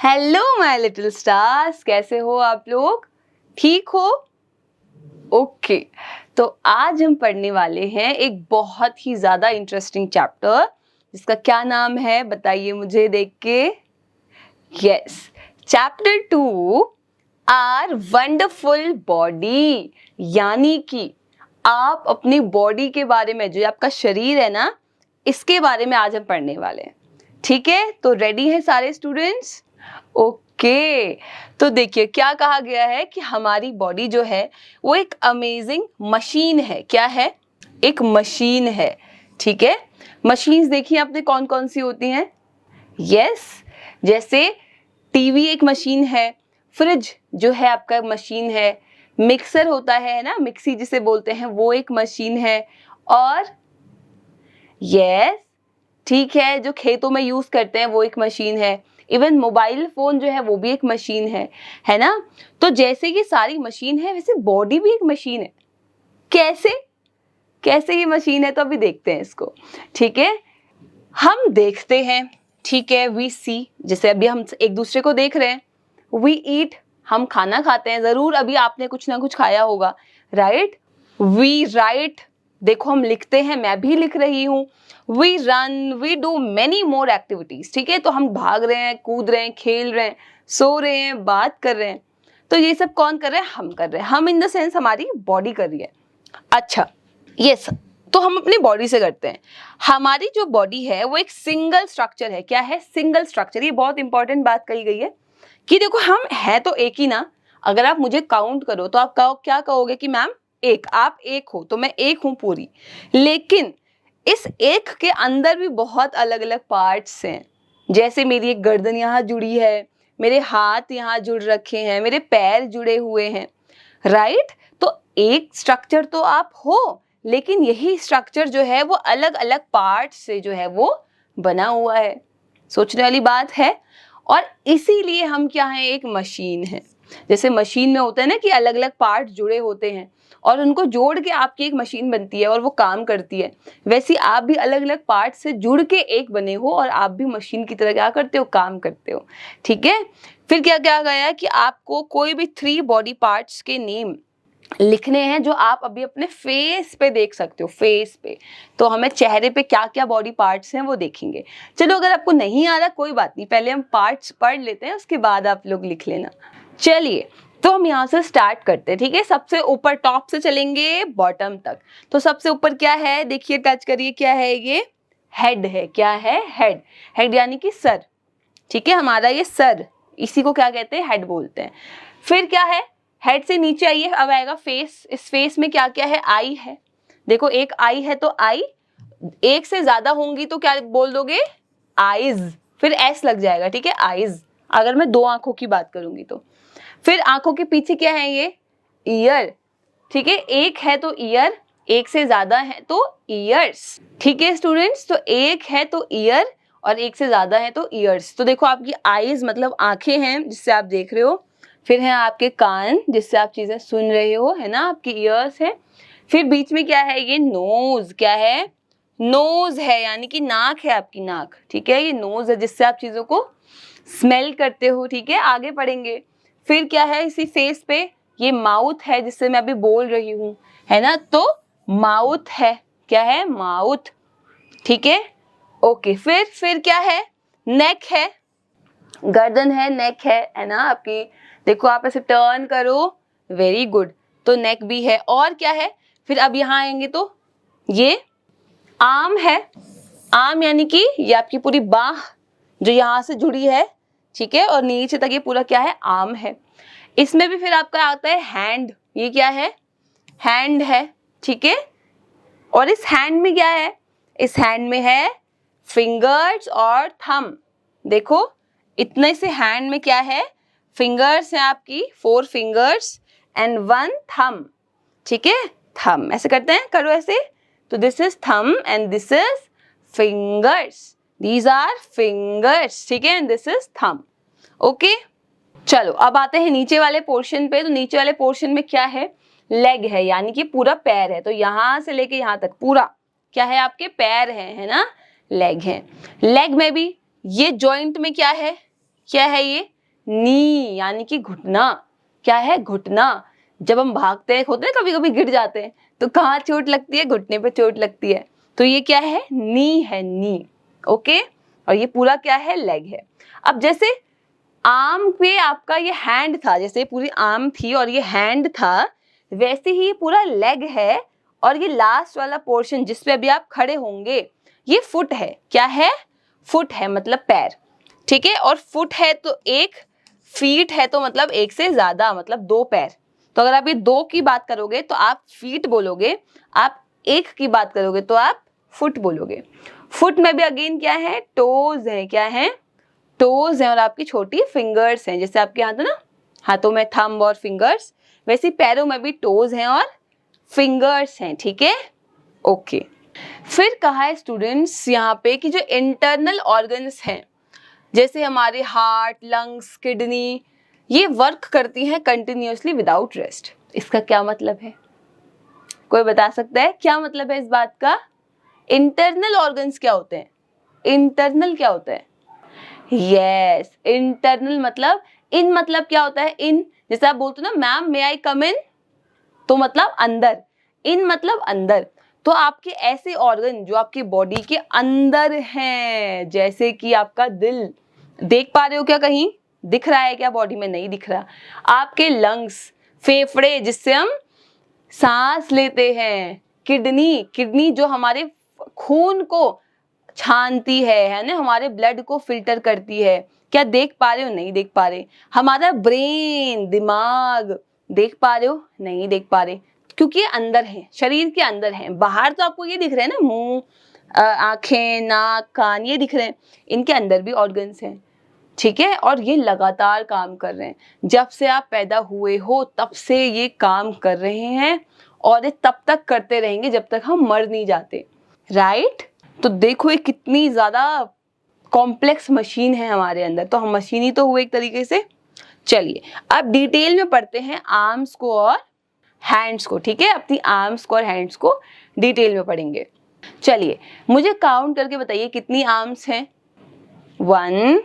Hello my little stars, कैसे हो आप लोग? ठीक हो? ओके। तो आज हम पढ़ने वाले हैं एक बहुत ही ज्यादा इंटरेस्टिंग चैप्टर, जिसका क्या नाम है बताइए मुझे देख के। Yes, chapter 2, our wonderful body. यानी कि आप अपनी बॉडी के बारे में, जो आपका शरीर है ना, इसके बारे में आज हम पढ़ने वाले हैं। ठीक है, तो रेडी है सारे स्टूडेंट्स? ओके। तो देखिए क्या कहा गया है कि हमारी बॉडी जो है वो एक अमेजिंग मशीन है। क्या है? एक मशीन है। ठीक है, मशीन्स देखिए आपने कौन कौन सी होती हैं। यस, जैसे टीवी एक मशीन है, फ्रिज जो है आपका मशीन है, मिक्सर होता है ना, मिक्सी जिसे बोलते हैं, वो एक मशीन है। और यस, ठीक है, जो खेतों में यूज करते हैं वो एक मशीन है। इवन मोबाइल फोन जो है वो भी एक मशीन है ना। तो जैसे ये सारी मशीन है, वैसे बॉडी भी एक मशीन है। कैसे कैसे ये मशीन है, तो अभी देखते हैं इसको। ठीक है, हम देखते हैं, ठीक है, वी सी, जैसे अभी हम एक दूसरे को देख रहे हैं। वी ईट, हम खाना खाते हैं, जरूर अभी आपने कुछ ना कुछ खाया होगा, राइट। वी राइट, देखो हम लिखते हैं, मैं भी लिख रही हूँ। We run, we do many more activities. ठीक है, तो हम भाग रहे हैं, कूद रहे हैं, खेल रहे हैं, सो रहे हैं, बात कर रहे हैं। तो ये सब कौन कर रहे हैं? हम कर रहे हैं। हम इन द सेंस हमारी बॉडी कर रही है। अच्छा, यस, तो हम अपनी बॉडी से करते हैं। हमारी जो बॉडी है वो एक सिंगल स्ट्रक्चर है। क्या है? Single structure. ये बहुत इंपॉर्टेंट बात कही गई है कि देखो हम है तो एक ही ना। अगर आप मुझे काउंट करो तो आप क्या कहोगे कि मैम एक, आप एक हो तो मैं एक हूं पूरी। लेकिन इस एक के अंदर भी बहुत अलग अलग पार्ट्स हैं। जैसे मेरी एक गर्दन यहाँ जुड़ी है, मेरे हाथ यहाँ जुड़ रखे हैं, मेरे पैर जुड़े हुए हैं, राइट। तो एक स्ट्रक्चर तो आप हो, लेकिन यही स्ट्रक्चर जो है वो अलग अलग पार्ट से जो है वो बना हुआ है। सोचने वाली बात है। और इसीलिए हम क्या हैं? एक मशीन है। जैसे मशीन में होता है ना कि अलग अलग पार्ट जुड़े होते हैं और उनको जोड़ के आपकी एक मशीन बनती है और वो काम करती है। वैसे आप भी अलग अलग पार्ट से जुड़ के एक बने हो और आप भी मशीन की तरह क्या करते हो? काम करते हो। ठीक है, फिर क्या क्या गया कि आपको कोई भी 3 बॉडी पार्ट्स के नेम लिखने हैं, जो आप अभी अपने फेस पे देख सकते हो। फेस पे तो हमें चेहरे पे क्या क्या बॉडी पार्ट्स हैं वो देखेंगे। चलो, अगर आपको नहीं आ रहा कोई बात नहीं, पहले हम पार्ट्स पढ़ लेते हैं, उसके बाद आप लोग लिख लेना। चलिए, तो हम यहाँ से स्टार्ट करते हैं। ठीक है, सबसे ऊपर टॉप से चलेंगे बॉटम तक। तो सबसे ऊपर क्या है? देखिए, टच करिए, क्या है ये? हेड है। क्या है? हेड। हेड यानी कि सर। ठीक है, हमारा ये सर, इसी को क्या कहते हैं? हेड बोलते हैं। फिर क्या है? हेड से नीचे आइए, अब आएगा फेस। इस फेस में क्या क्या है? आई है। देखो, एक आई है तो आई, एक से ज्यादा होंगी तो क्या बोल दोगे? आईज। फिर एस लग जाएगा। ठीक है, आईज, अगर मैं 2 आंखों की बात करूंगी तो। फिर आंखों के पीछे क्या है? ये ईयर। ठीक है, एक है तो ईयर, एक से ज्यादा है तो ईयर्स। ठीक है स्टूडेंट्स, तो एक है तो ईयर और एक से ज्यादा है तो ईयर्स। तो देखो, आपकी आईज मतलब आंखें हैं जिससे आप देख रहे हो। फिर है आपके कान, जिससे आप चीजें सुन रहे हो, है ना, आपकी ईयर्स है। फिर बीच में क्या है? ये नोज। क्या है? नोज है, यानी कि नाक है, आपकी नाक। ठीक है, ये नोज है जिससे आप चीजों को स्मेल करते हो। ठीक है, आगे पढ़ेंगे। फिर क्या है इसी फेस पे? ये माउथ है, जिससे मैं अभी बोल रही हूँ, है ना, तो माउथ है। क्या है? माउथ। ठीक है, ओके। फिर क्या है? नेक है, गर्दन है, नेक है ना आपकी। देखो, आप ऐसे टर्न करो, वेरी गुड, तो नेक भी है। और क्या है? फिर अब यहाँ आएंगे तो ये आर्म है। आर्म यानी कि ये आपकी पूरी बाह जो यहाँ से जुड़ी है। ठीक है, और नीचे तक ये पूरा क्या है? आर्म है। इसमें भी फिर आपका आता है हैंड। ये क्या है? हैंड है। ठीक है, और इस हैंड में क्या है? इस हैंड में है फिंगर्स और थंब। देखो, इतने से हैंड में क्या है? फिंगर्स हैं आपकी, 4 फिंगर्स एंड 1 थंब। ठीक है, थंब ऐसे करते हैं, करो ऐसे। तो this is thumb and this is fingers. These our fingers. ठीक है, and this is thumb. Okay, चलो अब आते हैं नीचे वाले पोर्शन पे। तो नीचे वाले पोर्शन में क्या है? लेग है, यानी कि पूरा पैर है। तो यहां से लेके यहां तक पूरा क्या है? आपके पैर हैं, है ना, लेग है। लेग में भी ये जॉइंट में क्या है? क्या है ये? नी, यानी कि घुटना। क्या है? घुटना। जब हम भागते हैं, होते हैं कभी कभी गिर जाते हैं, तो कहाँ चोट लगती है? घुटने पे चोट लगती है। तो ये क्या है? नी है, नी। ओके, और ये पूरा क्या है? लेग है। अब जैसे आर्म पे आपका ये हैंड था, जैसे पूरी आर्म थी और ये हैंड था, वैसे ही पूरा लेग है, और ये लास्ट वाला पोर्शन जिस पे अभी आप खड़े होंगे, ये फुट है। क्या है? फुट है, मतलब पैर। ठीक है, और फुट है तो एक, फीट है तो मतलब एक से ज्यादा, मतलब दो पैर। तो अगर आप ये दो की बात करोगे तो आप फीट बोलोगे, आप एक की बात करोगे तो आप फुट बोलोगे। फुट में भी अगेन क्या है? टोज है। क्या है? टोज है, और आपकी छोटी फिंगर्स हैं। जैसे आपके हाथ है ना, हाथों में थंब और फिंगर्स, वैसे पैरों में भी टोज हैं और फिंगर्स हैं। ठीक है, ओके। फिर कहा है स्टूडेंट्स यहाँ पे कि जो इंटरनल ऑर्गन्स हैं, जैसे हमारे हार्ट, लंग्स, किडनी, ये वर्क करती हैं कंटिन्यूअसली विदाउट रेस्ट। इसका क्या मतलब है? कोई बता सकता है क्या मतलब है इस बात का? इंटरनल ऑर्गन्स क्या होते हैं? इंटरनल क्या होता है? यस, इंटरनल मतलब, इन मतलब क्या होता है? इन, जैसे आप बोलते हो ना, मैम मे आई कम इन, तो मतलब अंदर। इन मतलब अंदर। तो आपके ऐसे ऑर्गन जो आपकी बॉडी के अंदर हैं, जैसे कि आपका दिल, देख पा रहे हो क्या? कहीं दिख रहा है क्या बॉडी में? नहीं दिख रहा। आपके लंग्स, फेफड़े जिससे हम सांस लेते हैं, किडनी, किडनी जो हमारे खून को छानती है ना, हमारे ब्लड को फिल्टर करती है। क्या देख पा रहे हो? नहीं देख पा रहे। हमारा ब्रेन, दिमाग, देख पा रहे हो? नहीं देख पा रहे, क्योंकि ये अंदर है, शरीर के अंदर है। बाहर तो आपको ये दिख रहे हैं ना, मुंह, आंखें, नाक, कान, ये दिख रहे हैं। इनके अंदर भी ऑर्गन्स हैं। ठीक है, और ये लगातार काम कर रहे हैं। जब से आप पैदा हुए हो तब से ये काम कर रहे हैं, और ये तब तक करते रहेंगे जब तक हम मर नहीं जाते। राइट? तो देखो ये कितनी ज्यादा कॉम्प्लेक्स मशीन है हमारे अंदर। तो हम मशीन ही तो हुए एक तरीके से। चलिए अब डिटेल में पढ़ते हैं आर्म्स को और हैंड्स को। ठीक है, अपनी आर्म्स को और हैंड्स को डिटेल में पढ़ेंगे। चलिए मुझे काउंट करके बताइए कितनी आर्म्स हैं? 1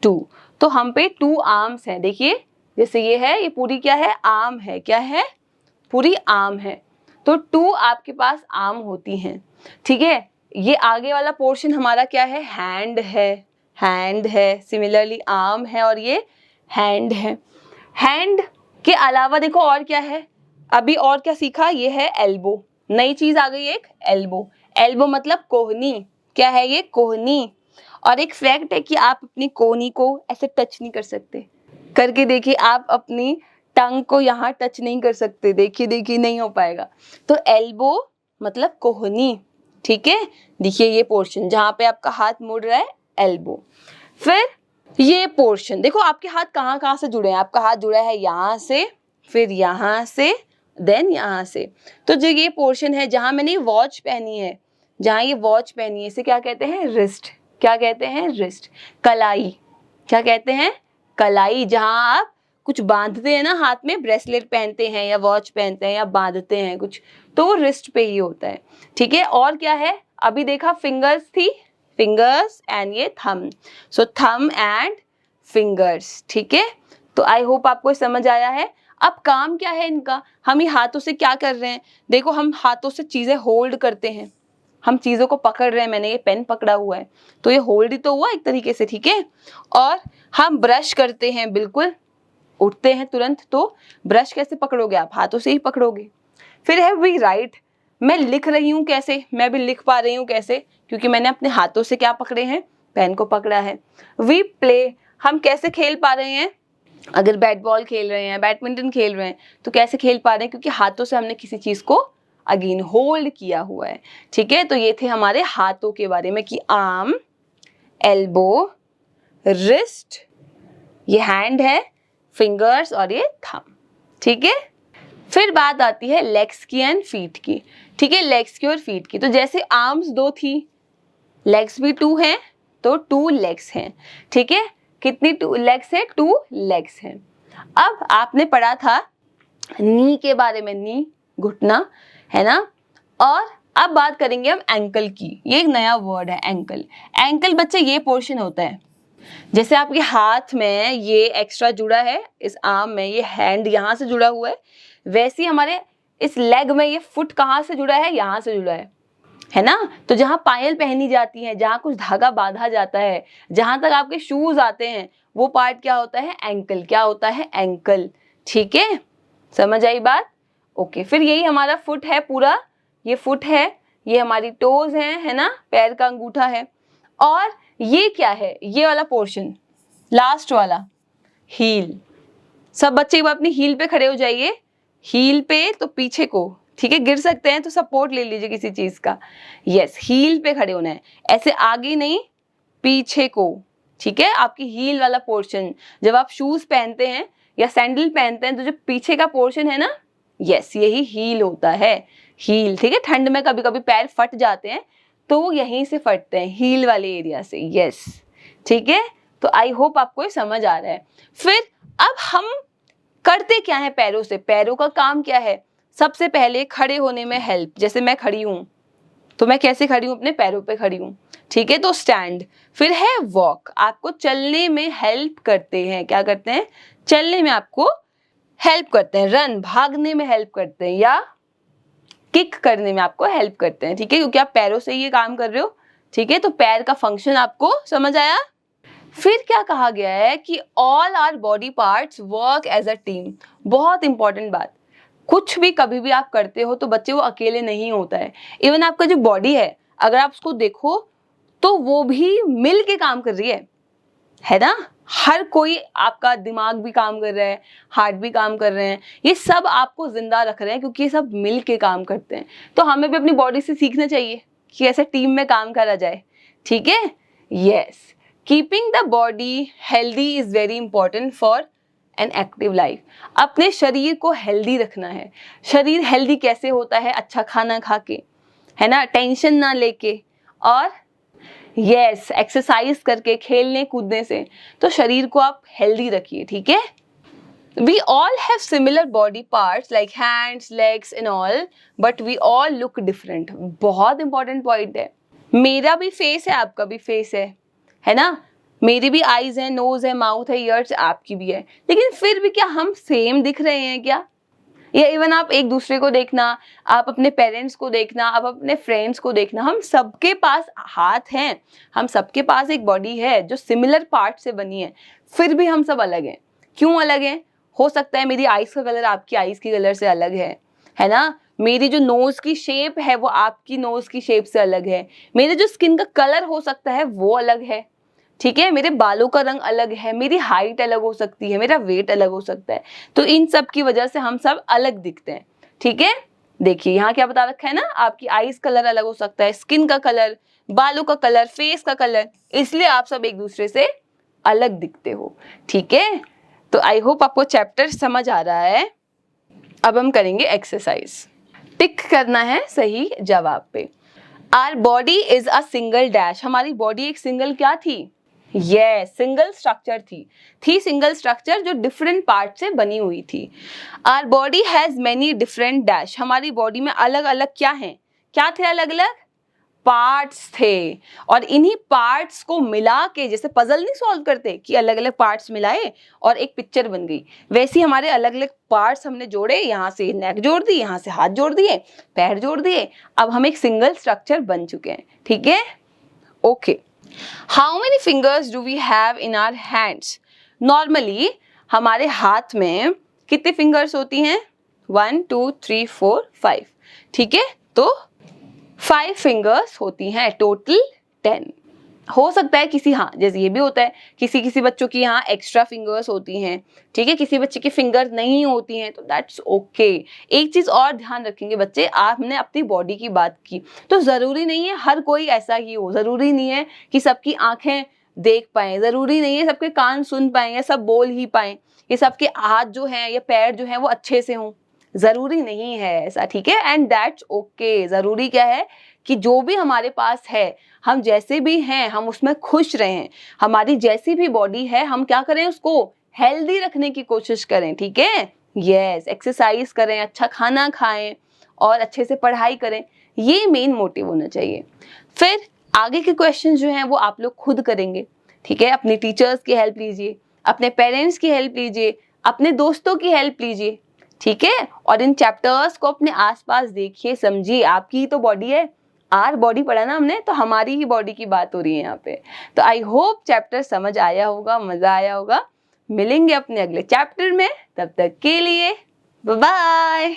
2। तो हम पे 2 आर्म्स हैं। देखिए जैसे ये है, ये पूरी क्या है? आर्म है। क्या है? पूरी आर्म है। तो 2 आपके पास आर्म होती हैं। ठीक है, ये आगे वाला पोर्शन हमारा क्या है? हैंड है। हैंड है, सिमिलरली आर्म है, और ये हैंड है। हैंड के अलावा देखो और क्या है? अभी और क्या सीखा? ये है एल्बो। नई चीज आ गई एक, एल्बो। एल्बो मतलब कोहनी। क्या है ये? कोहनी। और एक फैक्ट है कि आप अपनी कोहनी को ऐसे टच नहीं कर सकते। करके देखिए, आप अपनी टंग को यहाँ टच नहीं कर सकते। देखिए देखिए, नहीं हो पाएगा। तो एल्बो मतलब कोहनी। ठीक है, देखिए ये पोर्शन जहाँ पे आपका हाथ मुड़ रहा है, एल्बो। फिर ये पोर्शन देखो, आपके हाथ कहाँ कहाँ से जुड़े हैं? आपका हाथ जुड़ा है यहाँ से, फिर यहाँ से, देन यहाँ से। तो जो ये पोर्शन है जहाँ मैंने वॉच पहनी है, जहाँ ये वॉच पहनी है, इसे क्या कहते हैं? रिस्ट। क्या कहते हैं? रिस्ट। कलाई। क्या कहते हैं? कलाई। जहाँ आप कुछ बांधते हैं ना हाथ में, ब्रेसलेट पहनते हैं या वॉच पहनते हैं या बांधते हैं कुछ, तो वो रिस्ट पे ही होता है। ठीक है, और क्या है? अभी देखा फिंगर्स थी, फिंगर्स एंड ये thumb. So thumb and fingers. ठीक है, तो आई होप आपको समझ आया है। अब काम क्या है इनका? हम ये हाथों से क्या कर रहे हैं? देखो, हम हाथों से चीजें होल्ड करते हैं, हम चीजों को पकड़ रहे हैं। मैंने ये पेन पकड़ा हुआ है, तो ये होल्ड ही तो हुआ एक तरीके से। ठीक है, और हम ब्रश करते हैं, बिल्कुल उठते हैं तुरंत, तो ब्रश कैसे पकड़ोगे? आप हाथों से ही पकड़ोगे। फिर है वी राइट। मैं लिख रही हूँ कैसे? मैं भी लिख पा रही हूँ कैसे? क्योंकि मैंने अपने हाथों से क्या पकड़े हैं? पेन को पकड़ा है। We play. हम कैसे खेल पा रहे हैं? अगर बैट बॉल खेल रहे हैं, बैडमिंटन खेल रहे हैं, तो कैसे खेल पा रहे हैं? क्योंकि हाथों से हमने किसी चीज को अगेन होल्ड किया हुआ है। ठीक है, तो ये थे हमारे हाथों के बारे में कि आर्म, एल्बो, रिस्ट, ये हैंड है, फिंगर्स और ये थंब। ठीक है, फिर बात आती है लेग्स की एंड फीट की। ठीक है, लेग्स की और फीट की। तो जैसे आर्म्स 2 थी, लेग्स भी 2 हैं, तो 2 लेग्स हैं। ठीक है, कितनी 2 लेग्स है? 2 लेग्स हैं। अब आपने पढ़ा था नी के बारे में, नी घुटना है ना। और अब बात करेंगे हम एंकल की। ये एक नया वर्ड है, एंकल। एंकल बच्चे ये पोर्शन होता है, जैसे आपके हाथ में ये एक्स्ट्रा जुड़ा है, इस आर्म में ये हैंड यहाँ से जुड़ा हुआ है, वैसे ही हमारे इस लेग में ये फुट कहाँ से जुड़ा है, यहाँ से जुड़ा है ना। तो जहाँ पायल पहनी जाती है, जहाँ कुछ धागा बांधा जाता है, जहाँ तक आपके शूज आते हैं, वो पार्ट क्या होता है, एंकल। क्या होता है, एंकल। ठीक है, समझ आई बात। ओके, फिर यही हमारा फुट है पूरा, ये फुट है, ये हमारी टोज है ना, पैर का अंगूठा है। और ये क्या है, ये वाला पोर्शन लास्ट वाला, हील। सब बच्चे एक बार अपनी हील पे खड़े हो जाइए, हील पे तो पीछे को, ठीक है, गिर सकते हैं तो सपोर्ट ले लीजिए किसी चीज का। यस, हील पे खड़े होना है, ऐसे आगे नहीं, पीछे को। ठीक है, आपकी हील वाला पोर्शन, जब आप शूज पहनते हैं या सैंडल पहनते हैं तो जो पीछे का पोर्शन है ना, यस, यही हील होता है, हील। ठीक है, ठंड में कभी कभी पैर फट जाते हैं तो वो यहीं से फटते हैं, हील वाले एरिया से। यस, ठीक है, तो आई होप आपको ये समझ आ रहा है। फिर अब हम करते क्या है पैरों से, पैरों का काम क्या है, सबसे पहले खड़े होने में हेल्प। जैसे मैं खड़ी हूं तो मैं कैसे खड़ी हूं, अपने पैरों पे खड़ी हूं। ठीक है, तो स्टैंड। फिर है वॉक, आपको चलने में हेल्प करते हैं। क्या करते हैं, चलने में आपको हेल्प करते हैं। रन, भागने में हेल्प करते हैं, या किक करने में आपको हेल्प करते हैं। ठीक है, क्योंकि आप पैरों से ये काम कर रहे हो। ठीक है, तो पैर का फंक्शन आपको समझ आया। फिर क्या कहा गया है कि all our body parts work as a team. बहुत इंपॉर्टेंट बात, कुछ भी कभी भी आप करते हो तो बच्चे वो अकेले नहीं होता है। इवन आपका जो बॉडी है, अगर आप उसको देखो तो वो भी मिल के काम कर रही है ना। हर कोई, आपका दिमाग भी काम कर रहा है, हार्ट भी काम कर रहे हैं, ये सब आपको जिंदा रख रहे हैं क्योंकि ये सब मिल के काम करते हैं। तो हमें भी अपनी बॉडी से सीखना चाहिए कि ऐसे टीम में काम करा जाए। ठीक है, yes, keeping the body healthy is very important for an active life. अपने शरीर को हेल्दी रखना है। शरीर हेल्दी कैसे होता है, अच्छा खाना खा के, है ना, टेंशन ना लेके, और यस, एक्सरसाइज करके, खेलने कूदने से। तो शरीर को आप हेल्दी रखिए। ठीक है, we all have similar body parts like hands, legs and all, but we all look different। बहुत इंपॉर्टेंट पॉइंट है। मेरा भी फेस है, आपका भी फेस है ना। मेरी भी आईज है, नोज है, माउथ है, ईयर्स, आपकी भी है। लेकिन फिर भी क्या हम सेम दिख रहे हैं क्या, या इवन आप एक दूसरे को देखना, आप अपने पेरेंट्स को देखना, आप अपने फ्रेंड्स को देखना, हम सबके पास हाथ हैं, हम सबके पास एक बॉडी है जो सिमिलर पार्ट से बनी है, फिर भी हम सब अलग हैं। क्यों अलग हैं, हो सकता है मेरी आईज का कलर आपकी आईज की कलर से अलग है ना। मेरी जो नोज की शेप है वो आपकी नोज की शेप से अलग है। मेरे जो स्किन का कलर हो सकता है वो अलग है। ठीक है, मेरे बालों का रंग अलग है, मेरी हाइट अलग हो सकती है, मेरा वेट अलग हो सकता है। तो इन सब की वजह से हम सब अलग दिखते हैं। ठीक है, देखिए यहाँ क्या बता रखा है ना, आपकी आईज कलर अलग हो सकता है, स्किन का कलर, बालों का कलर, फेस का कलर, इसलिए आप सब एक दूसरे से अलग दिखते हो। ठीक है, तो आई होप आपको चैप्टर समझ आ रहा है। अब हम करेंगे एक्सरसाइज। टिक करना है सही जवाब पे। Our body is a single dash. हमारी बॉडी एक सिंगल क्या थी, यस, सिंगल स्ट्रक्चर थी सिंगल स्ट्रक्चर जो डिफरेंट पार्ट से बनी हुई थी। Our body has many different dash. हमारी बॉडी में अलग अलग क्या थे, अलग अलग पार्ट्स थे। और इन्हीं पार्ट्स को मिला के, जैसे पजल नहीं सॉल्व करते कि अलग अलग पार्ट्स मिलाए और एक पिक्चर बन गई, वैसे हमारे अलग अलग पार्ट्स हमने जोड़े, यहाँ से नेक जोड़ दी, यहाँ से हाथ जोड़ दिए, पैर जोड़ दिए, अब हम एक सिंगल स्ट्रक्चर बन चुके हैं। ठीक है, okay. How many fingers do we have in our hands. Normally हमारे हाथ में कितने फिंगर्स होती हैं, 1 2 3 4 5। ठीक है, तो 5 फिंगर्स होती हैं, टोटल 10। हो सकता है किसी, हाँ, जैसे ये भी होता है किसी किसी बच्चों की यहाँ एक्स्ट्रा फिंगर्स होती हैं। ठीक है, किसी बच्चे की फिंगर नहीं होती हैं, तो दैट्स ओके। एक चीज और ध्यान रखेंगे बच्चे, आपने अपनी बॉडी की बात की तो जरूरी नहीं है हर कोई ऐसा ही हो, जरूरी नहीं है कि सबकी आंखें देख पाए, जरूरी नहीं है सबके कान सुन पाए या सब बोल ही पाए, ये सबके हाथ जो हैं या पैर जो हैं वो अच्छे से हों, जरूरी नहीं है ऐसा। ठीक है, एंड दैट्स ओके। जरूरी क्या है कि जो भी हमारे पास है, हम जैसे भी हैं, हम उसमें खुश रहें। हमारी जैसी भी बॉडी है, हम क्या करें, उसको हेल्दी रखने की कोशिश करें। ठीक है, यस, एक्सरसाइज करें, अच्छा खाना खाएं और अच्छे से पढ़ाई करें, ये मेन मोटिव होना चाहिए। फिर आगे के क्वेश्चन जो हैं वो आप लोग खुद करेंगे। ठीक है, अपने टीचर्स की हेल्प लीजिए, अपने पेरेंट्स की हेल्प लीजिए, अपने दोस्तों की हेल्प लीजिए, ठीक है। और इन चैप्टर्स को अपने आसपास देखिए, समझिए, आपकी ही तो बॉडी है। आर बॉडी पढ़ा ना हमने, तो हमारी ही बॉडी की बात हो रही है यहाँ पे। तो आई होप चैप्टर समझ आया होगा, मजा आया होगा। मिलेंगे अपने अगले चैप्टर में, तब तक के लिए बाय बाय।